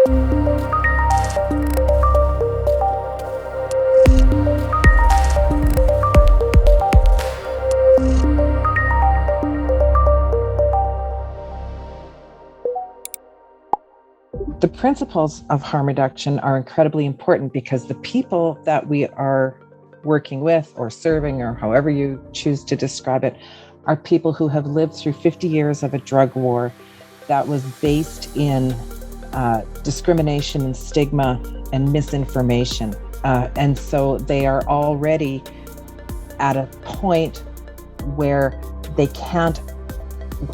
The principles of harm reduction are incredibly important because the people that we are working with or serving, or however you choose to describe it, are people who have lived through 50 years of a drug war that was based in discrimination and stigma and misinformation. And so they are already at a point where they can't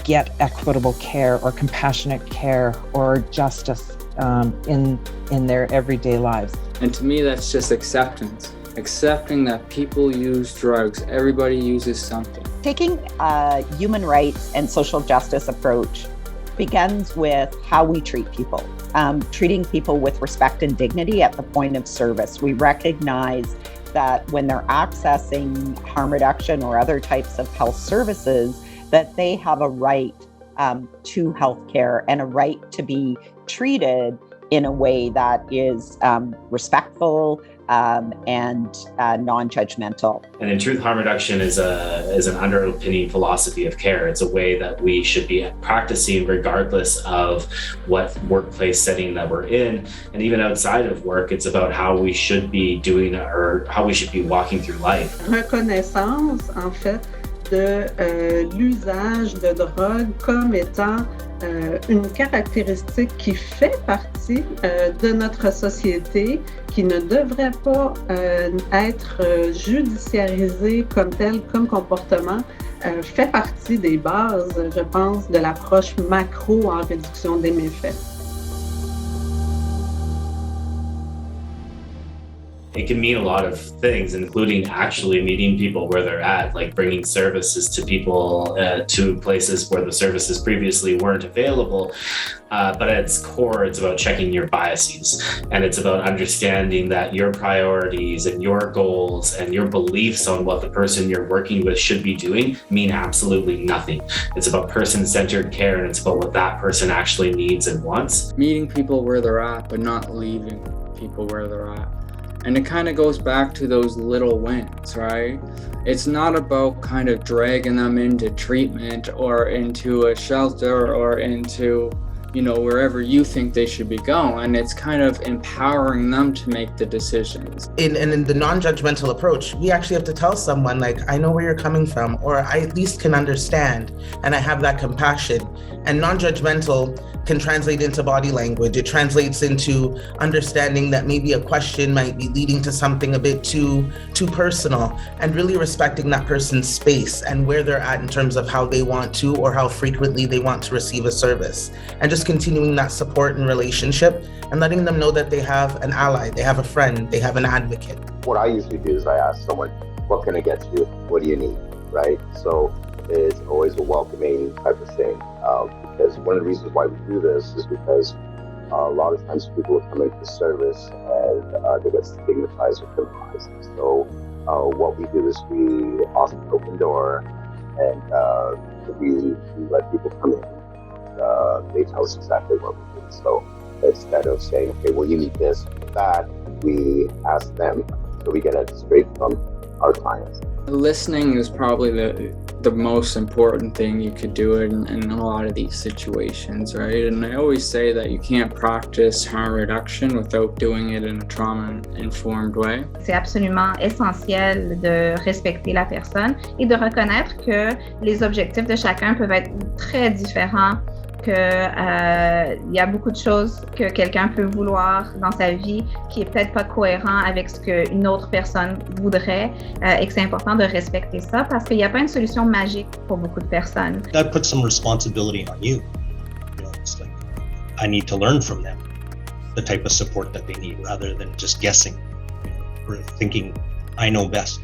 get equitable care or compassionate care or justice in their everyday lives. And to me, that's just acceptance. Accepting that people use drugs, everybody uses something. Taking a human rights and social justice approach begins with how we treat people, treating people with respect and dignity at the point of service. We recognize that when they're accessing harm reduction or other types of health services, that they have a right to healthcare and a right to be treated in a way that is respectful and non-judgmental. And in truth, harm reduction is an underpinning philosophy of care. It's a way that we should be practicing regardless of what workplace setting that we're in. And even outside of work, it's about how we should be doing or how we should be walking through life. Reconnaissance, en fait, de l'usage de drogue comme étant une caractéristique qui fait partie de notre société, qui ne devrait pas être judiciarisée comme telle, comme comportement, fait partie des bases, je pense, de l'approche macro en réduction des méfaits. It can mean a lot of things, including actually meeting people where they're at, like bringing services to people to places where the services previously weren't available. But at its core, it's about checking your biases, and it's about understanding that your priorities and your goals and your beliefs on what the person you're working with should be doing mean absolutely nothing. It's about person-centered care, and it's about what that person actually needs and wants. Meeting people where they're at, but not leaving people where they're at. And it kind of goes back to those little wins, right? It's not about kind of dragging them into treatment or into a shelter or into, wherever you think they should be going. It's kind of empowering them to make the decisions. In the non-judgmental approach, we actually have to tell someone, like, I know where you're coming from, or I at least can understand, and I have that compassion. And non-judgmental can translate into body language. It translates into understanding that maybe a question might be leading to something a bit too personal, and really respecting that person's space and where they're at in terms of how they want to or how frequently they want to receive a service. And just continuing that support and relationship and letting them know that they have an ally, they have a friend, they have an advocate. What I usually do is I ask someone, what can I get you? What do you need, right? So it's always a welcoming type of thing. Because one of the reasons why we do this is because a lot of times people will come in for service and they get stigmatized or criminalized. So what we do is we often open the door and we let people come in. They tell us exactly what we need. So instead of saying, okay, well, you need this or that, we ask them. So we get it straight from our clients. Listening is probably the most important thing you could do in a lot of these situations, right? And I always say that you can't practice harm reduction without doing it in a trauma-informed way. C'est absolument essentiel de respecter la personne et de reconnaître que les objectifs de chacun peuvent être très différents, que y a beaucoup de choses que quelqu'un peut vouloir dans sa vie qui est peut-être pas cohérent avec ce qu'une autre personne voudrait et que c'est important de respecter ça parce qu'il n'y a pas une solution magique pour beaucoup de personnes. That puts some responsibility on you. It's like, I need to learn from them the type of support that they need rather than just guessing or thinking I know best.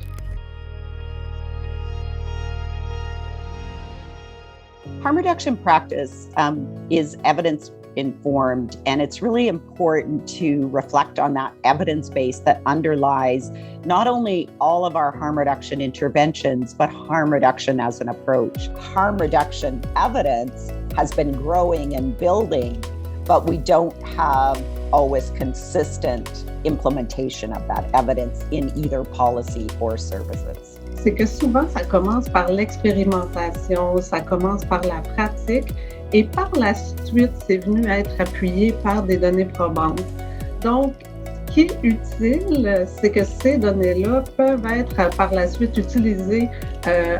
Harm reduction practice is evidence-informed, and it's really important to reflect on that evidence base that underlies not only all of our harm reduction interventions, but harm reduction as an approach. Harm reduction evidence has been growing and building, but we don't have always consistent implementation of that evidence in either policy or services. C'est que souvent, ça commence par l'expérimentation, ça commence par la pratique et par la suite, c'est venu être appuyé par des données probantes. Donc, ce qui est utile, c'est que ces données-là peuvent être par la suite utilisées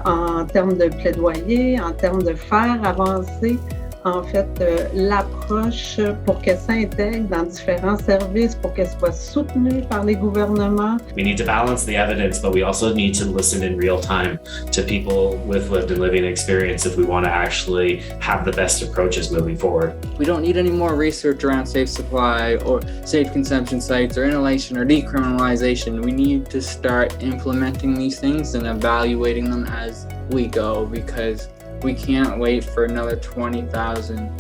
en termes de plaidoyer, en termes de faire avancer en fait l'approche pour qu'elle s'intègre dans différents services, pour qu'elle soit soutenue par les gouvernements. We need to balance the evidence, but we also need to listen in real time to people with lived and living experience if we want to actually have the best approaches moving forward. We don't need any more research around safe supply or safe consumption sites or inhalation or decriminalization. We need to start implementing these things and evaluating them as we go, because we can't wait for another 20,000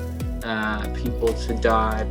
people to die